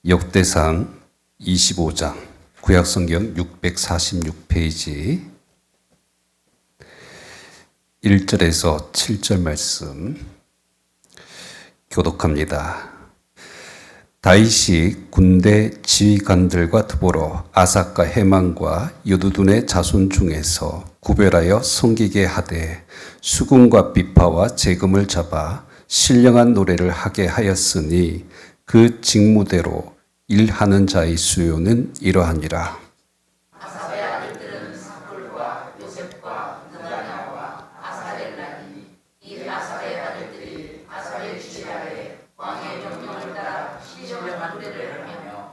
역대상 25장 구약성경 646페이지 1절에서 7절 말씀 교독합니다. 다윗이 군대 지휘관들과 더불어 아삭과 헤만과 여두둔의 자손 중에서 구별하여 섬기게 하되 수금과 비파와 재금을 잡아 신령한 노래를 하게 하였으니 그 직무대로 일하는 자의 수요는 이러하니라. 아삽의 아들들은 사울과 요셉과 느다냐와 아사렐라니 이 아삽의 아들들이 아삽의 지휘하에 왕의 명령을 따라 신령한 노래를 하며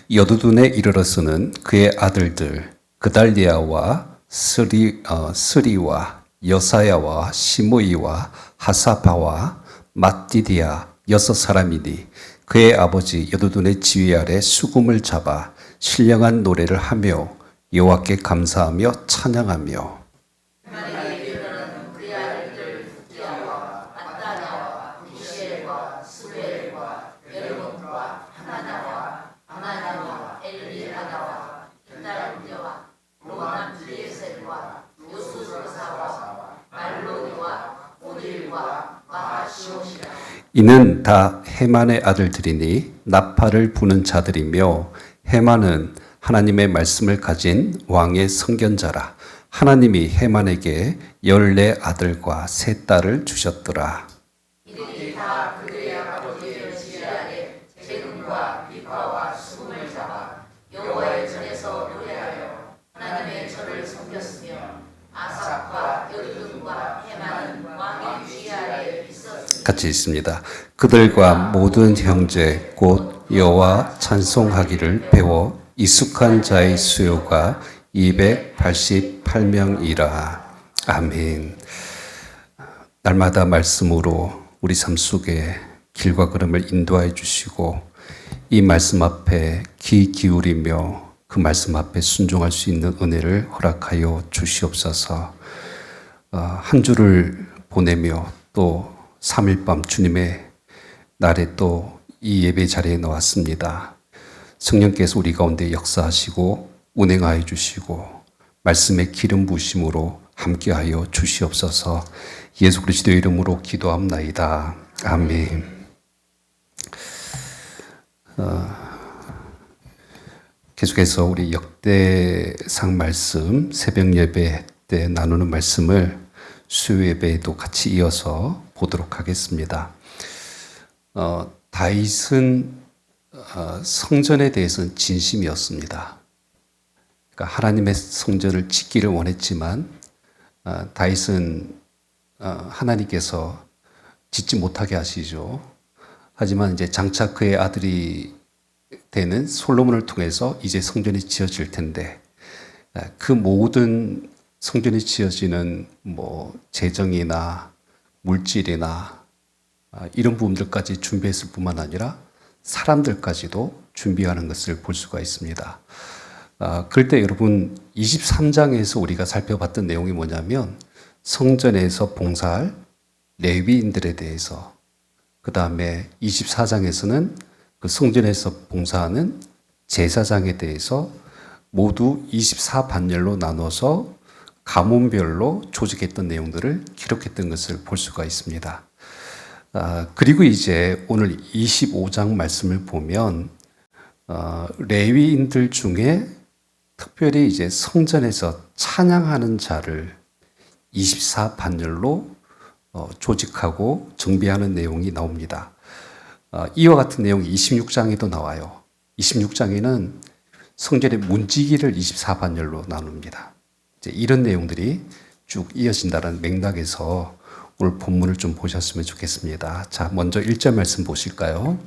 여두둔에 이르러서는 그의 아들들 그달리아와 스리와 여사야와 시므이와 하사바와 mat디디아 6사람이니 그의 아버지 여두둔의 지휘 아래 수금을 잡아 신령한 노래를 하며 여호와께 감사하며 찬양하며 만약에 이르러는 그의 아들들 부디아와 앗다냐와 미시엘과 스벨과 여르몬과 하나냐와 엘리아다와 이달리와 로만 브리에셀과 요수사와 말로니와 오딜과 마하시오시라. 이는 다 헤만의 아들들이니 나팔을 부는 자들이며 헤만은 하나님의 말씀을 가진 왕의 선견자라. 하나님이 헤만에게 14 아들과 3 딸을 주셨더라. 이들이 다 그들의 아버지의 지휘 아래 재금과 비파와 수금을 잡아 여호와의 전에서 노래하여 하나님의 전을 섬겼으며 아삭과 여두둔과 헤만은 왕의 지휘 아래 있었으니 같이 있습니다. 그들과 모든 형제 곧 여호와 찬송하기를 배워 익숙한 자의 수요가 288명이라. 아멘. 날마다 말씀으로 우리 삶 속에 길과 걸음을 인도하여 주시고 이 말씀 앞에 귀 기울이며 그 말씀 앞에 순종할 수 있는 은혜를 허락하여 주시옵소서. 한 주를 보내며 또 3일 밤 주님의 날에 또 이 예배 자리에 나왔습니다. 성령께서 우리 가운데 역사하시고 운행하여 주시고 말씀의 기름 부으심으로 함께하여 주시옵소서. 예수 그리스도의 이름으로 기도합나이다. 아멘. 계속해서 우리 역대상 말씀 새벽 예배 때 나누는 말씀을 수요 예배에도 같이 이어서 보도록 하겠습니다. 다윗은 성전에 대해서는 진심이었습니다. 그러니까 하나님의 성전을 짓기를 원했지만 다윗은 하나님께서 짓지 못하게 하시죠. 하지만 이제 장차 그의 아들이 되는 솔로몬을 통해서 이제 성전이 지어질 텐데 그 모든 성전이 지어지는 재정이나 물질이나 이런 부분들까지 준비했을 뿐만 아니라 사람들까지도 준비하는 것을 볼 수가 있습니다. 그럴 때 여러분 23장에서 우리가 살펴봤던 내용이 뭐냐면 성전에서 봉사할 레위인들에 대해서, 그 다음에 24장에서는 그 성전에서 봉사하는 제사장에 대해서 모두 24반열로 나눠서 가문별로 조직했던 내용들을 기록했던 것을 볼 수가 있습니다. 그리고 이제 오늘 25장 말씀을 보면 레위인들 중에 특별히 이제 성전에서 찬양하는 자를 24반열로 조직하고 정비하는 내용이 나옵니다. 이와 같은 내용이 26장에도 나와요. 26장에는 성전의 문지기를 24반열로 나눕니다. 이제 이런 내용들이 쭉 이어진다는 맥락에서 오늘 본문을 좀 보셨으면 좋겠습니다. 자, 먼저 1절 말씀 보실까요?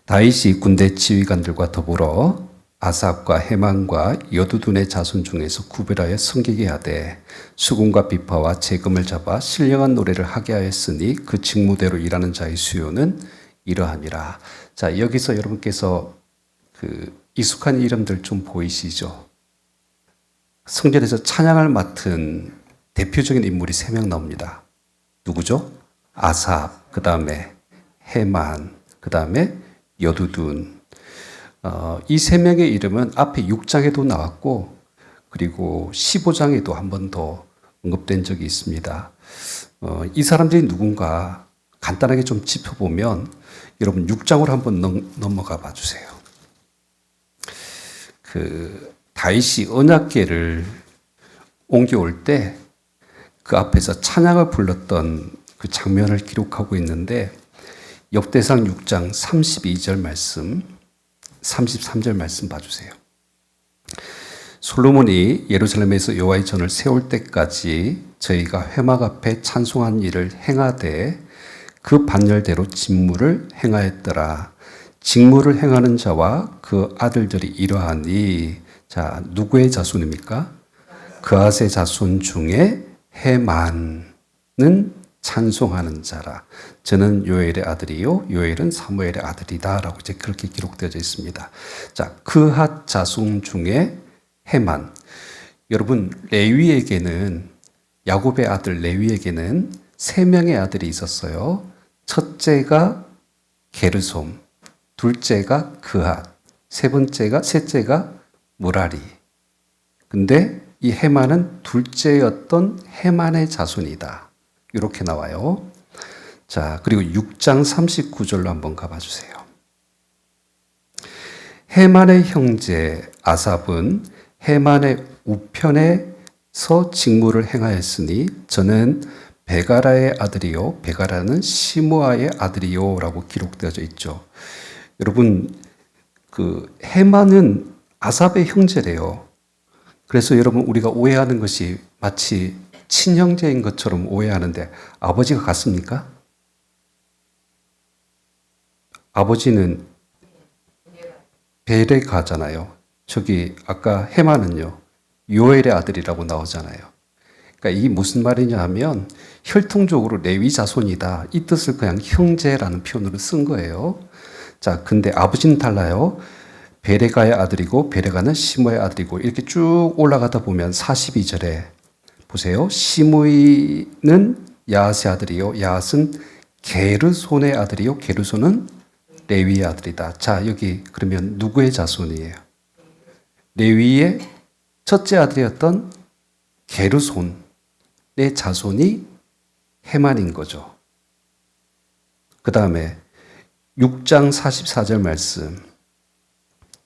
다윗이 군대 지휘관들과 더불어 아삽과 헤만과 여두둔의 자손 중에서 구별하여 섬기게 하되 수금과 비파와 재금을 잡아 신령한 노래를 하게 하였으니 그 직무대로 일하는 자의 수요는 이러하니라. 자, 여기서 여러분께서 그 익숙한 이름들 좀 보이시죠? 성전에서 찬양을 맡은 대표적인 인물이 3명 나옵니다. 누구죠? 아삽, 그 다음에 헤만, 그 다음에 여두둔. 이 세 명의 이름은 앞에 6장에도 나왔고 그리고 15장에도 한 번 더 언급된 적이 있습니다. 이 사람들이 누군가 간단하게 좀 짚어보면 여러분 6장으로 한번 넘어가 봐 주세요. 그 다윗이 언약궤를 옮겨올 때 그 앞에서 찬양을 불렀던 그 장면을 기록하고 있는데 역대상 6장 32절 말씀, 33절 말씀 봐주세요. 솔로몬이 예루살렘에서 여호와의 전을 세울 때까지 저희가 회막 앞에 찬송한 일을 행하되 그 반열대로 직무를 행하였더라. 직무를 행하는 자와 그 아들들이 이러하니, 자, 누구의 자손입니까? 그앗의 자손 중에 해만은 찬송하는 자라. 저는 요엘의 아들이요 요엘은 사무엘의 아들이다라고 이제 그렇게 기록되어 있습니다. 자, 그앗 자손 중에 해만. 여러분 레위에게는 야곱의 아들 레위에게는 세 명의 아들이 있었어요. 첫째가 게르솜, 둘째가 그앗, 셋째가 무라리. 근데 이 해만은 둘째였던 해만의 자손이다. 이렇게 나와요. 자, 그리고 6장 39절로 한번 가봐 주세요. 해만의 형제 아삽은 해만의 우편에서 직무를 행하였으니 저는 베가라의 아들이요 베가라는 시므아의 아들이요 라고 기록되어져 있죠. 여러분 그 해만은 아삽의 형제래요. 그래서 여러분 우리가 오해하는 것이 마치 친형제인 것처럼 오해하는데 아버지가 같습니까? 아버지는 베레가잖아요. 저기 아까 해만은요 요엘의 아들이라고 나오잖아요. 그러니까 이게 무슨 말이냐 하면 혈통적으로 레위 자손이다 이 뜻을 그냥 형제라는 표현으로 쓴 거예요. 자, 근데 아버지는 달라요. 베레가의 아들이고 베레가는 시므의 아들이고 이렇게 쭉 올라가다 보면 42절에 보세요. 시므이는 야앗의 아들이요 야앗은 게르손의 아들이요 게르손은 레위의 아들이다. 자, 여기 그러면 누구의 자손이에요? 레위의 첫째 아들이었던 게르손의 자손이 해만인 거죠. 그 다음에 6장 44절 말씀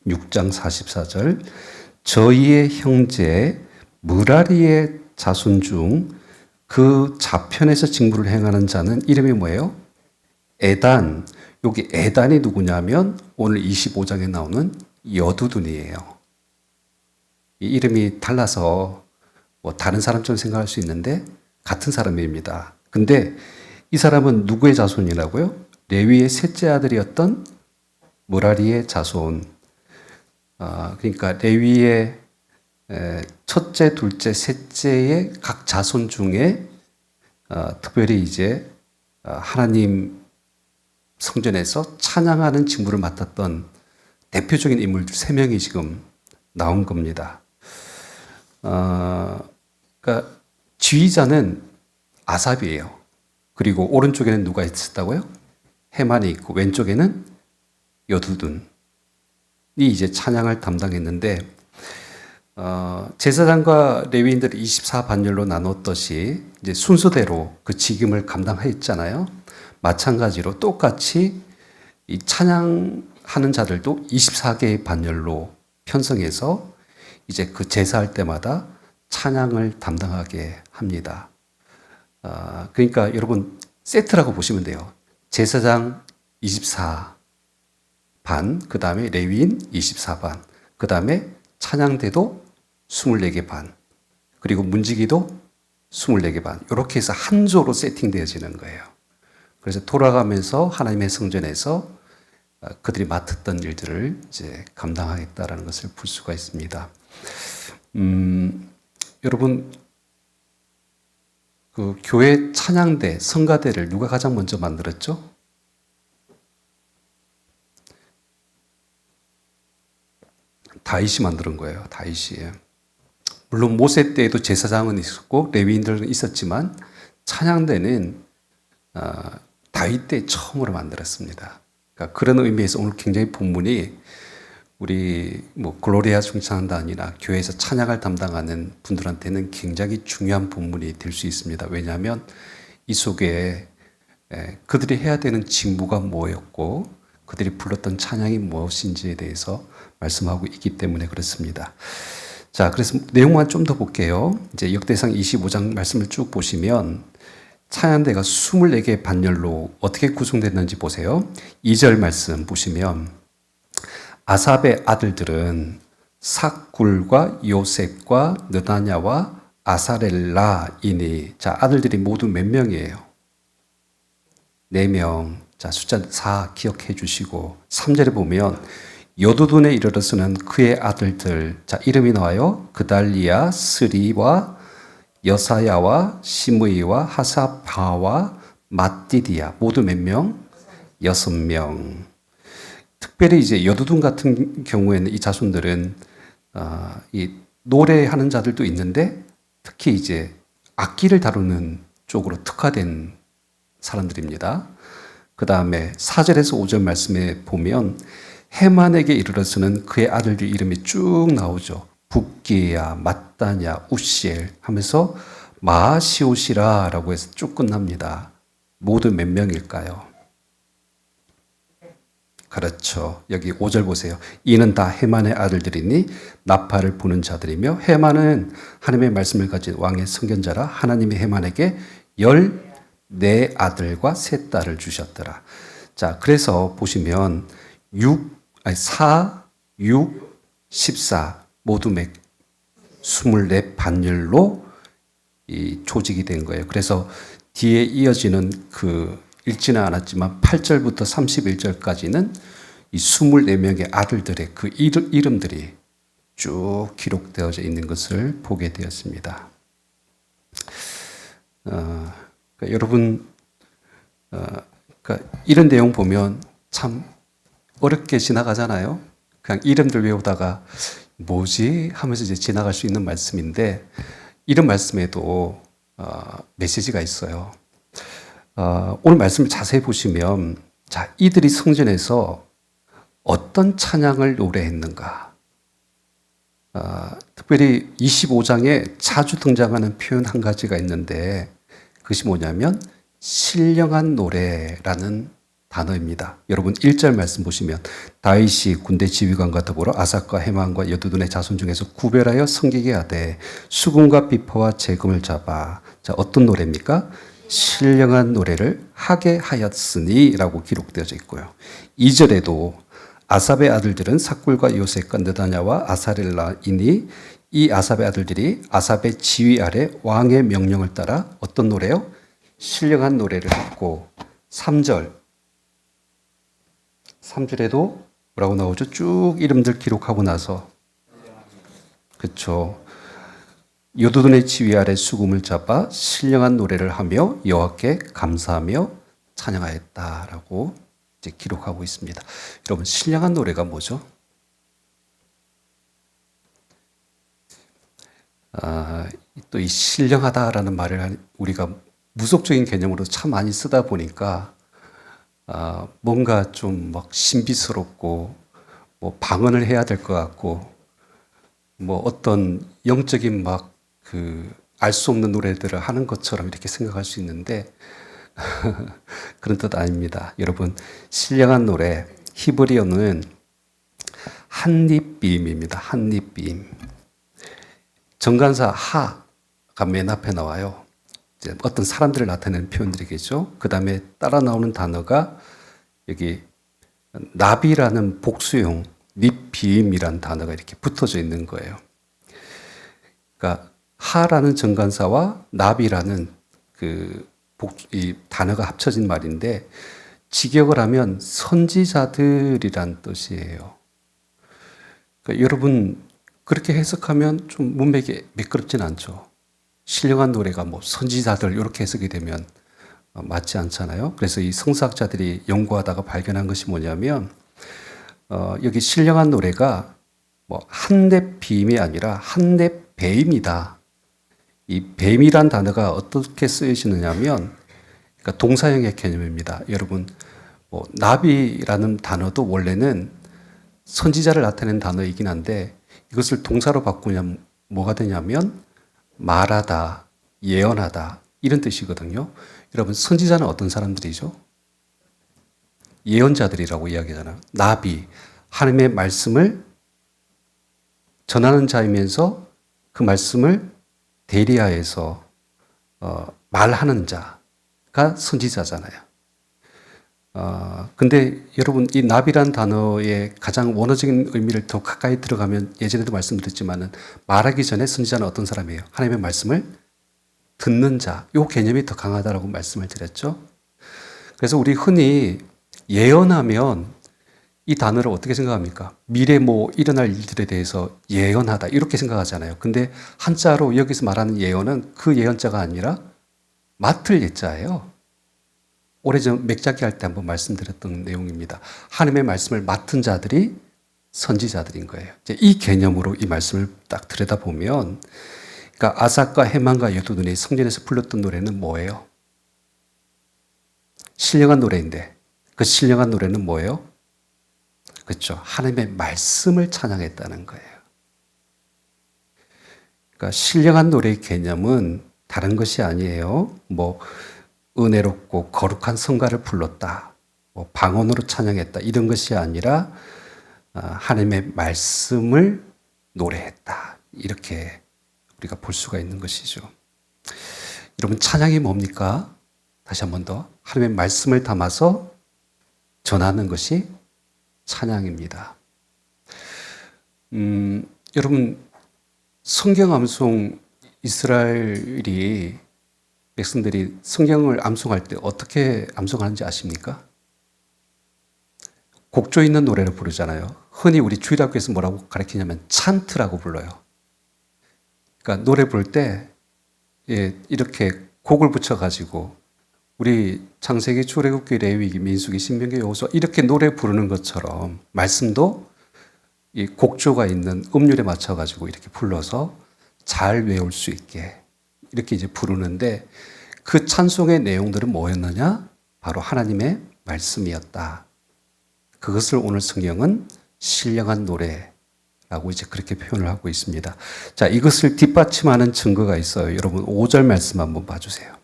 6장 44절 저희의 형제 무라리의 자손 중 그 좌편에서 직무를 행하는 자는 이름이 뭐예요? 에단. 여기 에단이 누구냐면 오늘 25장에 나오는 여두둔이에요. 이 이름이 달라서 뭐 다른 사람처럼 생각할 수 있는데 같은 사람입니다. 근데 이 사람은 누구의 자손이라고요? 레위의 셋째 아들이었던 무라리의 자손. 그러니까 레위의 첫째, 둘째, 셋째의 각 자손 중에 특별히 이제 하나님 성전에서 찬양하는 직무를 맡았던 대표적인 인물들 3명이 지금 나온 겁니다. 그러니까 지휘자는 아삽이에요. 그리고 오른쪽에는 누가 있었다고요? 해만이 있고 왼쪽에는 여두둔이 이제 찬양을 담당했는데 제사장과 레위인들을 24반열로 나눴듯이 이제 순서대로 그 직임을 감당했잖아요. 마찬가지로 똑같이 이 찬양하는 자들도 24개의 반열로 편성해서 이제 그 제사할 때마다 찬양을 담당하게 합니다. 그러니까 여러분 세트라고 보시면 돼요. 제사장 24반, 그 다음에 레위인 24반, 그 다음에 찬양대도 24개 반, 그리고 문지기도 24개 반. 이렇게 해서 한 조로 세팅되어지는 거예요. 그래서 돌아가면서 하나님의 성전에서 그들이 맡았던 일들을 이제 감당하겠다라는 것을 볼 수가 있습니다. 여러분, 그 교회 찬양대, 성가대를 누가 가장 먼저 만들었죠? 다윗이 만드는 거예요. 다윗이. 물론 모세 때에도 제사장은 있었고 레위인들은 있었지만 찬양대는 다윗 때 처음으로 만들었습니다. 그러니까 그런 의미에서 오늘 굉장히 본문이 우리 뭐 글로리아 중창단이나 교회에서 찬양을 담당하는 분들한테는 굉장히 중요한 본문이 될 수 있습니다. 왜냐하면 이 속에 그들이 해야 되는 직무가 뭐였고 그들이 불렀던 찬양이 무엇인지에 대해서 말씀하고 있기 때문에 그렇습니다. 자, 그래서 내용만 좀 더 볼게요. 이제 역대상 25장 말씀을 쭉 보시면 찬양대가 24개의 반열로 어떻게 구성됐는지 보세요. 2절 말씀 보시면 아삽의 아들들은 삭굴과 요셉과 느다냐와 아사렐라이니. 자, 아들들이 모두 몇 명이에요? 4명. 자, 숫자 4 기억해 주시고 3절에 보면 여두둔에 이르러서는 그의 아들들. 자, 이름이 나와요. 그달리아, 스리와 여사야와 시므이와 하사바와 마띠디아. 모두 몇 명? 6명. 특별히 이제 여두둔 같은 경우에는 이 자손들은 이 노래하는 자들도 있는데 특히 이제 악기를 다루는 쪽으로 특화된 사람들입니다. 그 다음에 4절에서 5절 말씀에 보면 헤만에게 이르러서는 그의 아들들 이름이 쭉 나오죠. 붓기야, mat다냐, 우시엘 하면서 마시오시라라고 해서 쭉 끝납니다. 모두 몇 명일까요? 그렇죠. 여기 5절 보세요. 이는 다 헤만의 아들들이니 나팔을 부는 자들이며 헤만은 하나님의 말씀을 가진 왕의 선견자라. 하나님이 헤만에게 14아들과 3딸을 주셨더라. 자, 그래서 보시면 4, 6, 14 모두 24 반열로 이 조직이 된 거예요. 그래서 뒤에 이어지는 읽지는 않았지만 8절부터 31절까지는 이 24명의 아들들의 그 이름들이 쭉 기록되어져 있는 것을 보게 되었습니다. 그러니까 여러분, 그러니까 이런 내용 보면 참 어렵게 지나가잖아요. 그냥 이름들 외우다가 뭐지 하면서 이제 지나갈 수 있는 말씀인데 이런 말씀에도 메시지가 있어요. 오늘 말씀을 자세히 보시면 자, 이들이 성전에서 어떤 찬양을 노래했는가. 특별히 25장에 자주 등장하는 표현 한 가지가 있는데 그것이 뭐냐면 신령한 노래라는 단어입니다. 여러분 1절 말씀 보시면 다윗이 군대 지휘관과 더불어 아삭과 헤만과 여두둔의 자손 중에서 구별하여 섬기게 하되 수금과 비퍼와 재금을 잡아. 자, 어떤 노래입니까? 신령한 노래를 하게 하였으니 라고 기록되어져 있고요. 2절에도 아삽의 아들들은 삭굴과 요셉과 느다냐와 아사렐라이니. 이 아삽의 아들들이 아삽의 지휘 아래 왕의 명령을 따라 어떤 노래요? 신령한 노래를 했고 3절에도 뭐라고 나오죠? 쭉 이름들 기록하고 나서 그렇죠. 여두둔의 지휘 아래 수금을 잡아 신령한 노래를 하며 여호와께 감사하며 찬양하였다라고 이제 기록하고 있습니다. 여러분 신령한 노래가 뭐죠? 또 이 신령하다라는 말을 우리가 무속적인 개념으로 참 많이 쓰다 보니까 뭔가 좀 막 신비스럽고 뭐 방언을 해야 될 것 같고 뭐 어떤 영적인 막 알 수 없는 노래들을 하는 것처럼 이렇게 생각할 수 있는데 그런 뜻 아닙니다. 여러분 신령한 노래 히브리어는 한립비임입니다. 한립비임. 정관사 하가 맨 앞에 나와요. 이제 어떤 사람들을 나타내는 표현들이겠죠. 그 다음에 따라 나오는 단어가 여기 나비라는 복수용 립비임이라는 단어가 이렇게 붙어져 있는 거예요. 그러니까 하라는 정관사와 나비라는 이 단어가 합쳐진 말인데 직역을 하면 선지자들이란 뜻이에요. 그러니까 여러분 그렇게 해석하면 좀 문맥이 매끄럽진 않죠. 신령한 노래가 뭐 선지자들 이렇게 해석이 되면 맞지 않잖아요. 그래서 이 성서학자들이 연구하다가 발견한 것이 뭐냐면 여기 신령한 노래가 뭐 한대 비임이 아니라 한대 배임이다. 이 뱀이란 단어가 어떻게 쓰여지느냐면 그러니까 동사형의 개념입니다. 여러분 나비라는 단어도 원래는 선지자를 나타내는 단어이긴 한데 이것을 동사로 바꾸면 뭐가 되냐면 말하다, 예언하다 이런 뜻이거든요. 여러분 선지자는 어떤 사람들이죠? 예언자들이라고 이야기하잖아요. 나비, 하나님의 말씀을 전하는 자이면서 그 말씀을 대리하여서 말하는 자가 선지자잖아요. 근데 여러분 이 나비란 단어의 가장 원어적인 의미를 더 가까이 들어가면 예전에도 말씀드렸지만은 말하기 전에 선지자는 어떤 사람이에요? 하나님의 말씀을 듣는 자. 요 개념이 더 강하다라고 말씀을 드렸죠. 그래서 우리 흔히 예언하면 이 단어를 어떻게 생각합니까? 미래 일어날 일들에 대해서 예언하다 이렇게 생각하잖아요. 근데 한자로 여기서 말하는 예언은 그 예언자가 아니라 맡을 예자예요. 오래전 맥잡기 할 때 한번 말씀드렸던 내용입니다. 하나님의 말씀을 맡은 자들이 선지자들인 거예요. 이제 이 개념으로 이 말씀을 딱 들여다보면, 그러니까 아삭과 해만과 여두둔이 성전에서 불렀던 노래는 뭐예요? 신령한 노래인데 그 신령한 노래는 뭐예요? 그렇죠. 하나님의 말씀을 찬양했다는 거예요. 그러니까 신령한 노래의 개념은 다른 것이 아니에요. 은혜롭고 거룩한 성가를 불렀다, 방언으로 찬양했다 이런 것이 아니라 하나님의 말씀을 노래했다 이렇게 우리가 볼 수가 있는 것이죠. 여러분 찬양이 뭡니까? 다시 한 번 더 하나님의 말씀을 담아서 전하는 것이 찬양입니다. 여러분 성경 암송 이스라엘이 백성들이 성경을 암송할 때 어떻게 암송하는지 아십니까? 곡조 있는 노래를 부르잖아요. 흔히 우리 주일학교에서 뭐라고 가르치냐면 찬트라고 불러요. 그러니까 노래 부를 때 이렇게 곡을 붙여가지고 우리 창세기, 출애굽기, 레위기, 민수기, 신명기, 여호수아 이렇게 노래 부르는 것처럼 말씀도 이 곡조가 있는 음률에 맞춰가지고 이렇게 불러서 잘 외울 수 있게 이렇게 이제 부르는데 그 찬송의 내용들은 뭐였느냐? 바로 하나님의 말씀이었다. 그것을 오늘 성경은 신령한 노래라고 이제 그렇게 표현을 하고 있습니다. 자, 이것을 뒷받침하는 증거가 있어요. 여러분 5절 말씀 한번 봐주세요.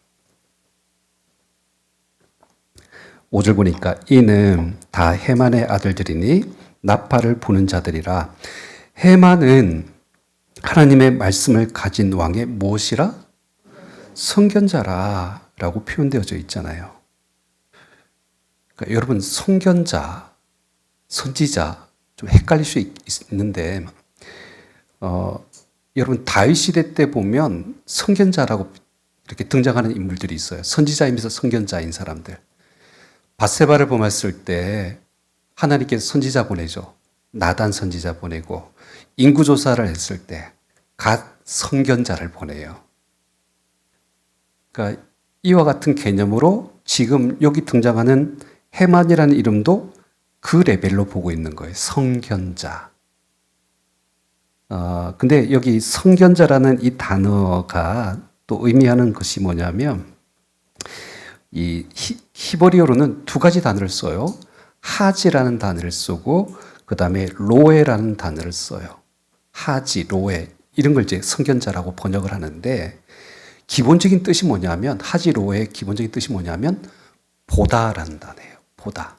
5절 보니까 이는 다 해만의 아들들이니 나팔을 부는 자들이라. 해만은 하나님의 말씀을 가진 왕의 무엇이라? 선견자라고 표현되어져 있잖아요. 그러니까 여러분 선견자, 선지자 좀 헷갈릴 수 있는데 여러분 다윗 시대 때 보면 선견자라고 이렇게 등장하는 인물들이 있어요. 선지자이면서 선견자인 사람들. 밧세바를 범했을 때 하나님께서 선지자 보내죠. 나단 선지자 보내고 인구조사를 했을 때 갓 선견자를 보내요. 그러니까 이와 같은 개념으로 지금 여기 등장하는 해만이라는 이름도 그 레벨로 보고 있는 거예요. 선견자. 근데 여기 선견자라는 이 단어가 또 의미하는 것이 뭐냐면 이 히브리어로는 두 가지 단어를 써요. 하지라는 단어를 쓰고 그 다음에 로에라는 단어를 써요. 하지, 로에 이런 걸 이제 선견자라고 번역을 하는데 기본적인 뜻이 뭐냐면 하지, 로의 기본적인 뜻이 뭐냐면 보다라는 단어예요. 보다.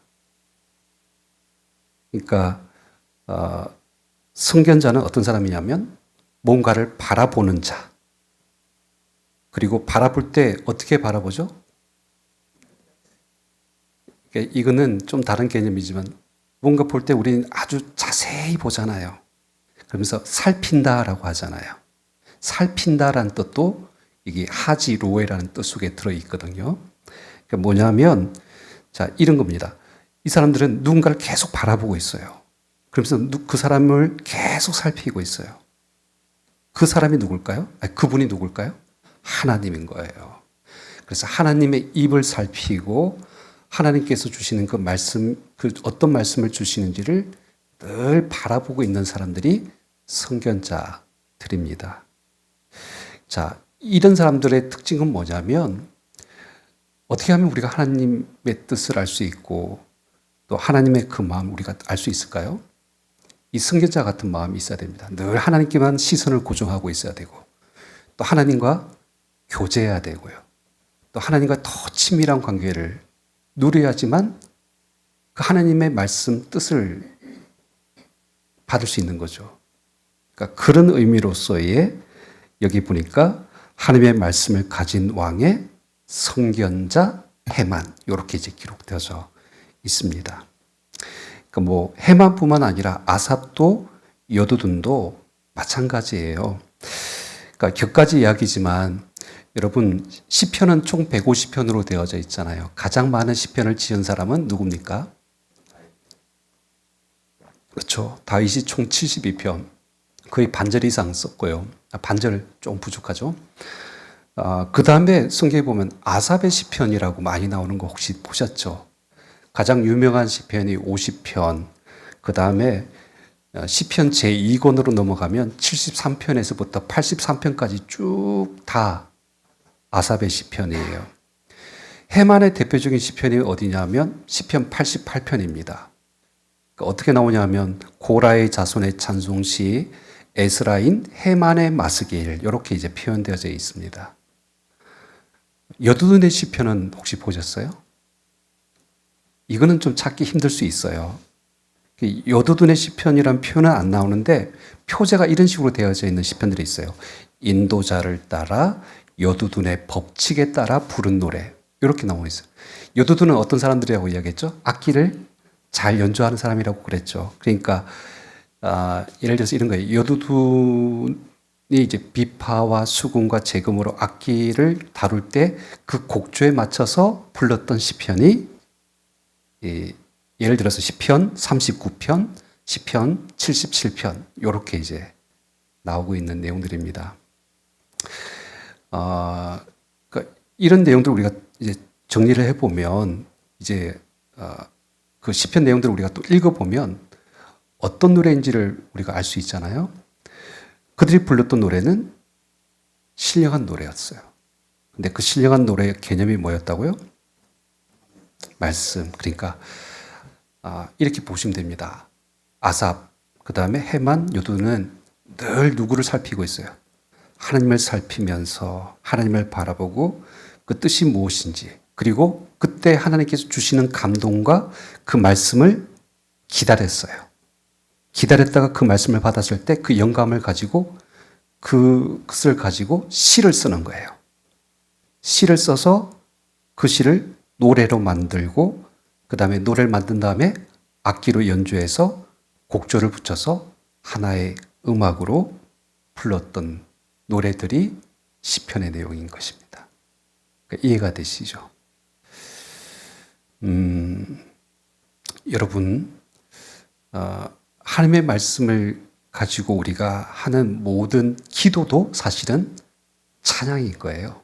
그러니까 선견자는 어떤 사람이냐면 뭔가를 바라보는 자. 그리고 바라볼 때 어떻게 바라보죠? 그러니까 이거는 좀 다른 개념이지만 뭔가 볼 때 우리는 아주 자세히 보잖아요. 그러면서 살핀다라고 하잖아요. 살핀다라는 뜻도 이게 하지 로에라는 뜻 속에 들어있거든요. 그러니까 뭐냐면 자 이런 겁니다. 이 사람들은 누군가를 계속 바라보고 있어요. 그러면서 그 사람을 계속 살피고 있어요. 그 사람이 누굴까요? 그분이 누굴까요? 하나님인 거예요. 그래서 하나님의 입을 살피고 하나님께서 주시는 그 말씀, 그 어떤 말씀을 주시는지를 늘 바라보고 있는 사람들이 선견자들입니다. 자, 이런 사람들의 특징은 뭐냐면 어떻게 하면 우리가 하나님의 뜻을 알 수 있고 또 하나님의 그 마음 우리가 알 수 있을까요? 이 선교자 같은 마음이 있어야 됩니다. 늘 하나님께만 시선을 고정하고 있어야 되고 또 하나님과 교제해야 되고요. 또 하나님과 더 친밀한 관계를 누려야지만 그 하나님의 말씀 뜻을 받을 수 있는 거죠. 그러니까 그런 의미로서의 여기 보니까 하나님의 말씀을 가진 왕의 선견자 해만 이렇게 이제 기록되어져 있습니다. 그러니까 뭐 해만뿐만 아니라 아삽도 여두둔도 마찬가지예요. 그러니까 격가지 이야기지만 여러분 시편은 총 150편으로 되어져 있잖아요. 가장 많은 시편을 지은 사람은 누굽니까? 그렇죠. 다윗이 총 72편, 거의 반절 이상 썼고요. 반절 좀 부족하죠. 그 다음에 성경에 보면 아삽의 시편이라고 많이 나오는 거 혹시 보셨죠? 가장 유명한 시편이 50편, 그 다음에 시편 제2권으로 넘어가면 73편에서부터 83편까지 쭉 다 아삽의 시편이에요. 해만의 대표적인 시편이 어디냐면 시편 88편입니다. 어떻게 나오냐면 고라의 자손의 찬송시 에스라인 해만의 마스길 이렇게 이제 표현되어져 있습니다. 여두둔의 시편은 혹시 보셨어요? 이거는 좀 찾기 힘들 수 있어요. 여두둔의 시편이란 표현은 안 나오는데 표제가 이런 식으로 되어져 있는 시편들이 있어요. 인도자를 따라 여두둔의 법칙에 따라 부른 노래 이렇게 나오고 있어요. 여두둔은 어떤 사람들이라고 이야기했죠? 악기를 잘 연주하는 사람이라고 그랬죠. 그러니까 예를 들어서 이런 거예요. 여두둔이 이제 비파와 수금과 재금으로 악기를 다룰 때 그 곡조에 맞춰서 불렀던 시편이 예를 들어서 시편 39편, 시편 77편 이렇게 이제 나오고 있는 내용들입니다. 그러니까 이런 내용들 우리가 이제 정리를 해보면 이제 그 시편 내용들을 우리가 또 읽어보면 어떤 노래인지를 우리가 알 수 있잖아요. 그들이 불렀던 노래는 신령한 노래였어요. 근데 그 신령한 노래의 개념이 뭐였다고요? 말씀. 그러니까 이렇게 보시면 됩니다. 아삽, 그 다음에 해만, 여두는 늘 누구를 살피고 있어요? 하나님을 살피면서 하나님을 바라보고 그 뜻이 무엇인지 그리고 그때 하나님께서 주시는 감동과 그 말씀을 기다렸어요. 기다렸다가 그 말씀을 받았을 때 그 영감을 가지고 그것을 가지고 시를 쓰는 거예요. 시를 써서 그 시를 노래로 만들고 그 다음에 노래를 만든 다음에 악기로 연주해서 곡조를 붙여서 하나의 음악으로 불렀던 노래들이 시편의 내용인 것입니다. 그러니까 이해가 되시죠? 여러분, 하나님의 말씀을 가지고 우리가 하는 모든 기도도 사실은 찬양인 거예요.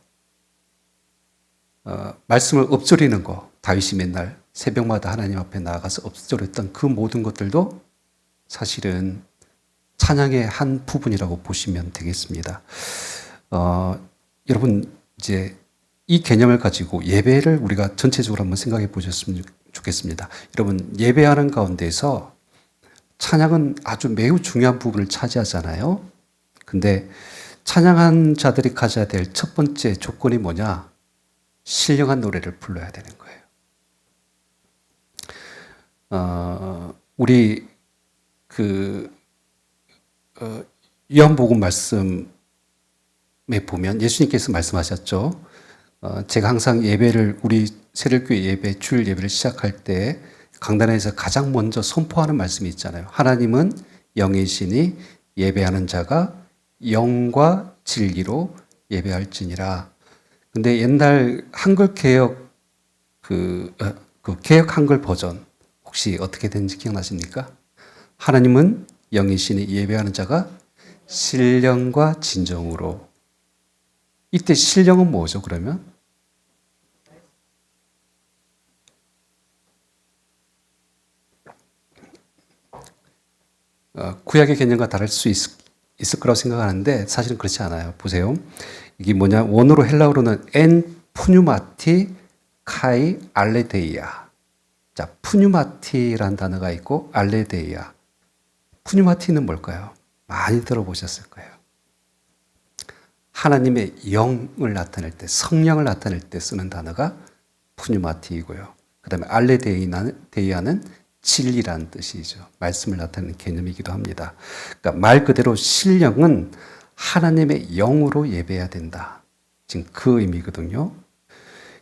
말씀을 엎드리는 거, 다윗이 맨날 새벽마다 하나님 앞에 나아가서 엎드렸던 그 모든 것들도 사실은 찬양의 한 부분이라고 보시면 되겠습니다. 여러분, 이제 이 개념을 가지고 예배를 우리가 전체적으로 한번 생각해 보셨으면 좋겠습니다. 여러분, 예배하는 가운데서 찬양은 아주 매우 중요한 부분을 차지하잖아요. 근데 찬양한 자들이 가져야 될 첫 번째 조건이 뭐냐? 신령한 노래를 불러야 되는 거예요. 우리 요한복음 말씀에 보면 예수님께서 말씀하셨죠. 제가 항상 예배를 우리 세례교회 예배 주일 예배를 시작할 때 강단에서 가장 먼저 선포하는 말씀이 있잖아요. 하나님은 영이시니 예배하는 자가 영과 진리로 예배할지니라. 근데 옛날 한글 개혁 그 개혁 한글 버전 혹시 어떻게 되는지 기억나십니까? 하나님은 영이시니 예배하는 자가 신령과 진정으로. 이때 신령은 뭐죠, 그러면? 구약의 개념과 다를 수 있을 거라고 생각하는데 사실은 그렇지 않아요. 보세요. 이게 뭐냐? 원어로 헬라어로는 엔 푸뉴마티 카이 알레데이아. 자, 푸뉴마티라는 단어가 있고 알레데이아. 푸뉴마티는 뭘까요? 많이 들어보셨을 거예요. 하나님의 영을 나타낼 때, 성령을 나타낼 때 쓰는 단어가 푸뉴마티이고요. 그 다음에 알레데이아는 진리라는 뜻이죠. 말씀을 나타내는 개념이기도 합니다. 그러니까 말 그대로 신령은 하나님의 영으로 예배해야 된다. 지금 그 의미거든요.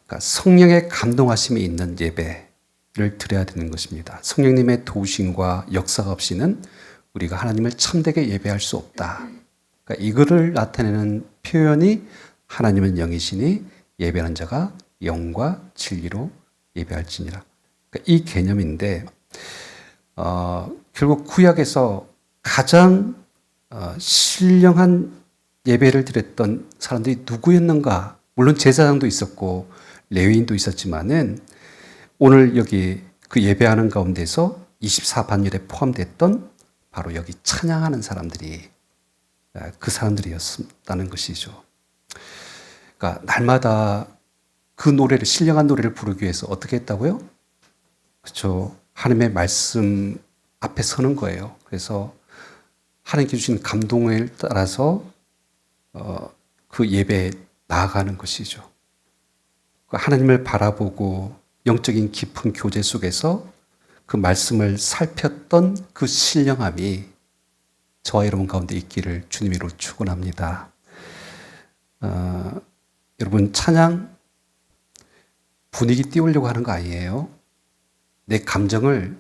그러니까 성령의 감동하심이 있는 예배를 드려야 되는 것입니다. 성령님의 도우심과 역사가 없이는 우리가 하나님을 참되게 예배할 수 없다. 그러니까 이거를 나타내는 표현이 하나님은 영이시니 예배하는 자가 영과 진리로 예배할지니라. 그러니까 이 개념인데 결국 구약에서 가장 신령한 예배를 드렸던 사람들이 누구였는가? 물론 제사장도 있었고 레위인도 있었지만은 오늘 여기 그 예배하는 가운데서 24반열에 포함됐던 바로 여기 찬양하는 사람들이 그 사람들이었다는 것이죠. 그러니까 날마다 그 노래를, 신령한 노래를 부르기 위해서 어떻게 했다고요? 그렇죠. 하나님의 말씀 앞에 서는 거예요. 그래서 하나님께 주신 감동을 따라서 그 예배에 나아가는 것이죠. 하나님을 바라보고 영적인 깊은 교제 속에서 그 말씀을 살폈던 그 신령함이 저와 여러분 가운데 있기를 주님으로 축원합니다. 여러분 찬양 분위기 띄우려고 하는 거 아니에요. 내 감정을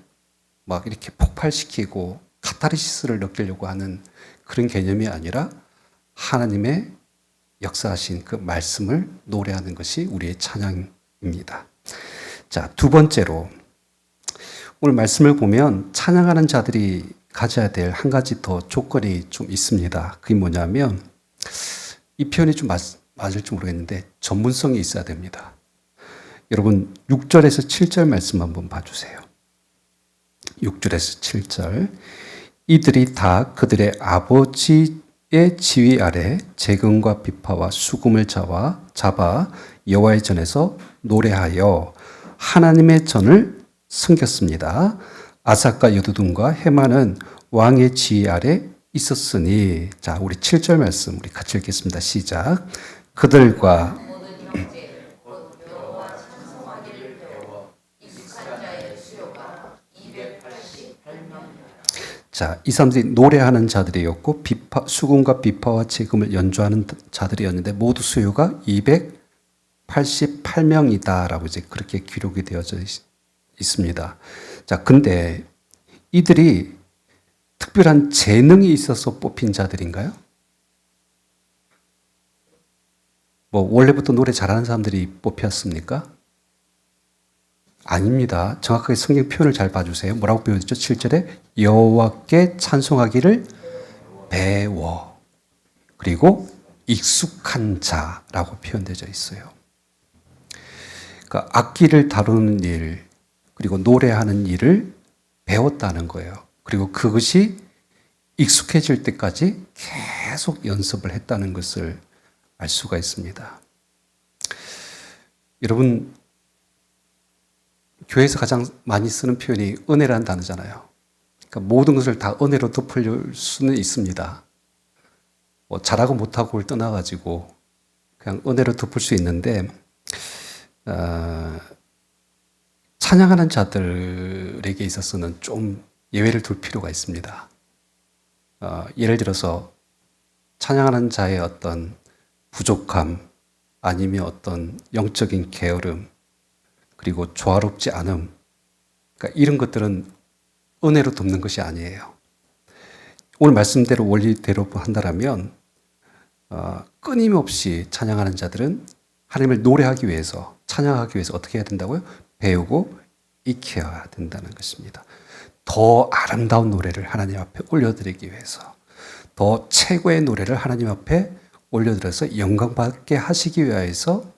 막 이렇게 폭발시키고 카타르시스를 느끼려고 하는 그런 개념이 아니라 하나님의 역사하신 그 말씀을 노래하는 것이 우리의 찬양입니다. 자, 두 번째로 오늘 말씀을 보면 찬양하는 자들이 가져야 될 한 가지 더 조건이 좀 있습니다. 그게 뭐냐면 이 표현이 좀 맞을지 모르겠는데 전문성이 있어야 됩니다. 여러분 6절에서 7절 말씀 한번 봐주세요. 6절에서 7절 이들이 다 그들의 아버지의 지휘 아래 재금과 비파와 수금을 잡아 여호와의 전에서 노래하여 하나님의 전을 섬겼습니다. 아삭과 여두둔과 헤만은 왕의 지휘 아래 있었으니. 자, 우리 7절 말씀 우리 같이 읽겠습니다. 시작. 그들과 자, 이 사람들이 노래하는 자들이었고 수금과 비파와 재금을 연주하는 자들이었는데 모두 수요가 288명이다라고 이제 그렇게 기록이 되어져 있습니다. 자, 근데 이들이 특별한 재능이 있어서 뽑힌 자들인가요? 뭐 원래부터 노래 잘하는 사람들이 뽑혔습니까? 아닙니다. 정확하게 성경 표현을 잘 봐주세요. 뭐라고 표현했죠? 7절에 여호와께 찬송하기를 배워 그리고 익숙한 자라고 표현되어 있어요. 그러니까 악기를 다루는 일 그리고 노래하는 일을 배웠다는 거예요. 그리고 그것이 익숙해질 때까지 계속 연습을 했다는 것을 알 수가 있습니다. 여러분 교회에서 가장 많이 쓰는 표현이 은혜라는 단어잖아요. 그러니까 모든 것을 다 은혜로 덮을 수는 있습니다. 뭐 잘하고 못하고를 떠나가지고 그냥 은혜로 덮을 수 있는데 찬양하는 자들에게 있어서는 좀 예외를 둘 필요가 있습니다. 예를 들어서 찬양하는 자의 어떤 부족함 아니면 어떤 영적인 게으름 그리고 조화롭지 않음 그러니까 이런 것들은 은혜로 돕는 것이 아니에요. 오늘 말씀대로 원리대로 한다면 끊임없이 찬양하는 자들은 하나님을 노래하기 위해서 찬양하기 위해서 어떻게 해야 된다고요? 배우고 익혀야 된다는 것입니다. 더 아름다운 노래를 하나님 앞에 올려드리기 위해서 더 최고의 노래를 하나님 앞에 올려드려서 영광받게 하시기 위해서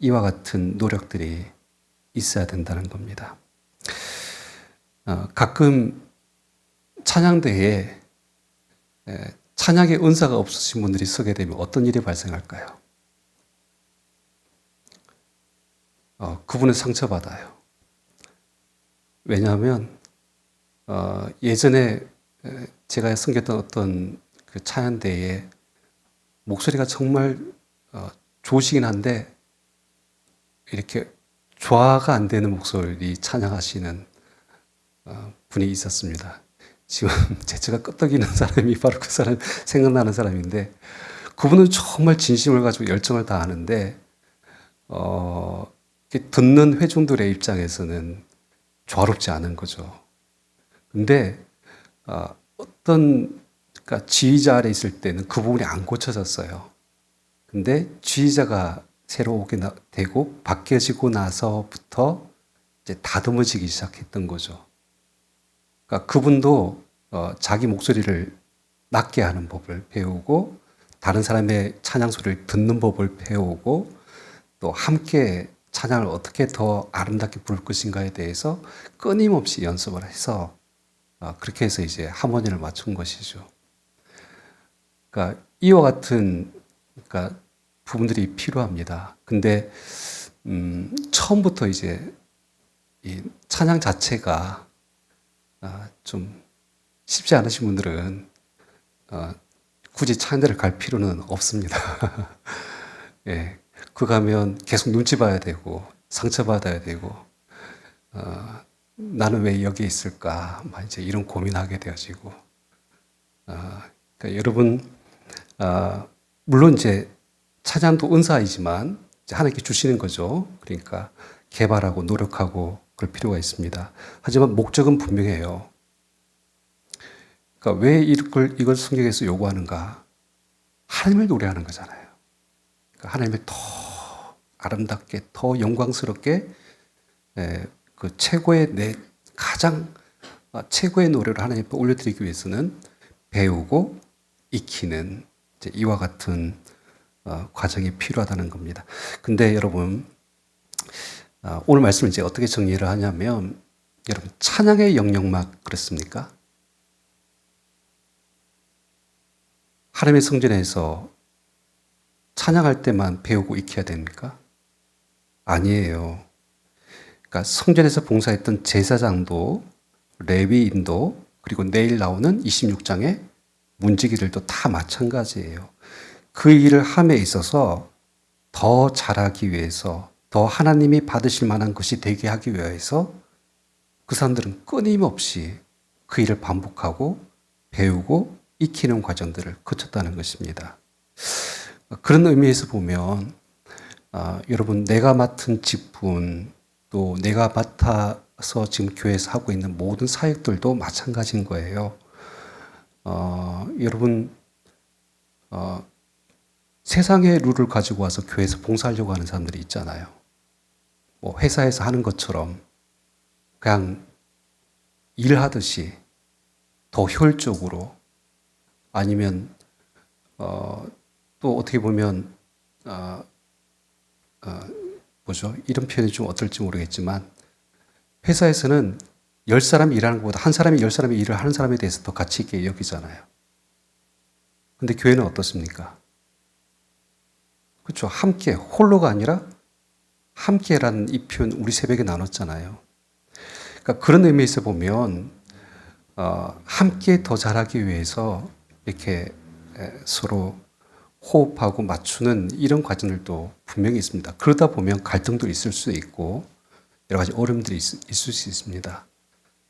이와 같은 노력들이 있어야 된다는 겁니다. 가끔 찬양대회에 찬양의 은사가 없으신 분들이 서게 되면 어떤 일이 발생할까요? 그분은 상처받아요. 왜냐하면 예전에 제가 섬겼던 어떤 그 찬양대에 목소리가 정말 좋으시긴 한데 이렇게 조화가 안 되는 목소리 찬양하시는 분이 있었습니다. 지금 제가 끄떡이는 사람이 바로 그 사람 생각나는 사람인데 그분은 정말 진심을 가지고 열정을 다하는데 이렇게 듣는 회중들의 입장에서는 조화롭지 않은 거죠. 근데 어떤 그러니까 지휘자 아래 있을 때는 그 부분이 안 고쳐졌어요. 근데 지휘자가 새로 오게 되고 바뀌어지고 나서부터 이제 다듬어지기 시작했던 거죠. 그러니까 그분도 자기 목소리를 낮게 하는 법을 배우고 다른 사람의 찬양 소리를 듣는 법을 배우고 또 함께 찬양을 어떻게 더 아름답게 부를 것인가에 대해서 끊임없이 연습을 해서 그렇게 해서 이제 하모니를 맞춘 것이죠. 그러니까 이와 같은 그러니까 부분들이 필요합니다. 근데 처음부터 이제 이 찬양 자체가 좀 쉽지 않으신 분들은 굳이 찬양대를 갈 필요는 없습니다. 예, 그 가면 계속 눈치 봐야 되고 상처받아야 되고 나는 왜 여기 있을까? 막 이제 이런 고민하게 되어지고 그러니까 여러분 물론 이제 찬양도 은사이지만 이제 하나님께 주시는 거죠. 그러니까 개발하고 노력하고 그럴 필요가 있습니다. 하지만 목적은 분명해요. 그러니까 왜 이걸 성경에서 요구하는가? 하나님을 노래하는 거잖아요. 그러니까 하나님을 더 아름답게, 더 영광스럽게 그 최고의 가장 최고의 노래를 하나님 앞에 올려드리기 위해서는 배우고 익히는 이와 같은 과정이 필요하다는 겁니다. 근데 여러분 오늘 말씀을 이제 어떻게 정리를 하냐면 여러분 찬양의 영역만 그렇습니까? 하나님의 성전에서 찬양할 때만 배우고 익혀야 됩니까? 아니에요. 그러니까 성전에서 봉사했던 제사장도 레위인도 그리고 내일 나오는 26장의 문지기들도 다 마찬가지예요. 그 일을 함에 있어서 더 잘하기 위해서 더 하나님이 받으실 만한 것이 되게 하기 위해서 그 사람들은 끊임없이 그 일을 반복하고 배우고 익히는 과정들을 거쳤다는 것입니다. 그런 의미에서 보면 여러분 내가 맡은 직분 또 내가 맡아서 지금 교회에서 하고 있는 모든 사역들도 마찬가지인 거예요. 여러분 세상의 룰을 가지고 와서 교회에서 봉사하려고 하는 사람들이 있잖아요. 뭐 회사에서 하는 것처럼 그냥 일하듯이 더 효율적으로 아니면 또 어떻게 보면 뭐죠? 이런 표현이 좀 어떨지 모르겠지만 회사에서는 10사람이 일하는 것보다 한 사람이 10사람의 일을 하는 사람에 대해서 더 가치 있게 여기잖아요. 근데 교회는 어떻습니까? 그렇죠. 함께, 홀로가 아니라 함께라는 이 표현 우리 새벽에 나눴잖아요. 그러니까 그런 의미에서 보면 함께 더 잘하기 위해서 이렇게 서로 호흡하고 맞추는 이런 과정들도 분명히 있습니다. 그러다 보면 갈등도 있을 수 있고 여러 가지 어려움들이 있을 수 있습니다.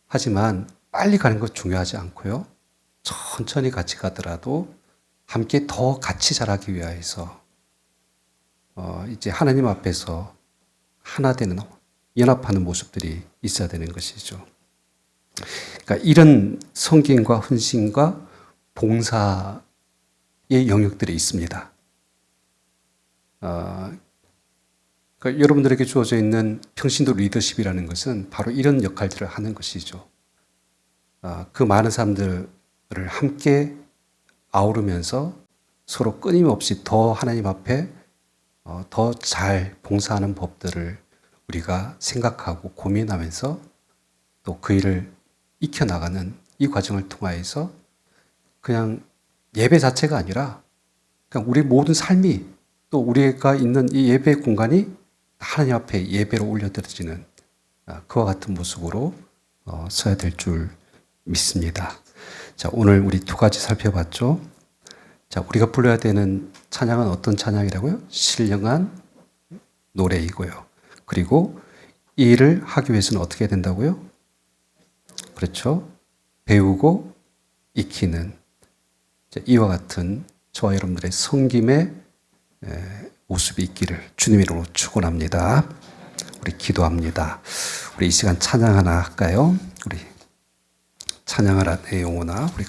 하지만 빨리 가는 것 중요하지 않고요. 천천히 같이 가더라도 함께 더 같이 자라기 위해서 이제 하나님 앞에서 하나 되는 연합하는 모습들이 있어야 되는 것이죠. 그러니까 이런 성김과 헌신과 봉사의 영역들이 있습니다. 그러니까 여러분들에게 주어져 있는 평신도 리더십이라는 것은 바로 이런 역할들을 하는 것이죠. 그 많은 사람들을 함께 아우르면서 서로 끊임없이 더 하나님 앞에 더 잘 봉사하는 법들을 우리가 생각하고 고민하면서 또 그 일을 익혀나가는 이 과정을 통하여서 그냥 예배 자체가 아니라 그냥 우리 모든 삶이 또 우리가 있는 이 예배 공간이 하나님 앞에 예배로 올려드려지는 그와 같은 모습으로 서야 될 줄 믿습니다. 자, 오늘 우리 두 가지 살펴봤죠. 자, 우리가 불러야 되는 찬양은 어떤 찬양이라고요? 신령한 노래이고요. 그리고 이 일을 하기 위해서는 어떻게 해야 된다고요? 그렇죠. 배우고 익히는 이와 같은 저와 여러분들의 섬김의 모습이 있기를 주님의 이름으로 축원합니다. 우리 기도합니다. 우리 이 시간 찬양 하나 할까요? 우리 찬양하라 내 영혼아, 우리 같이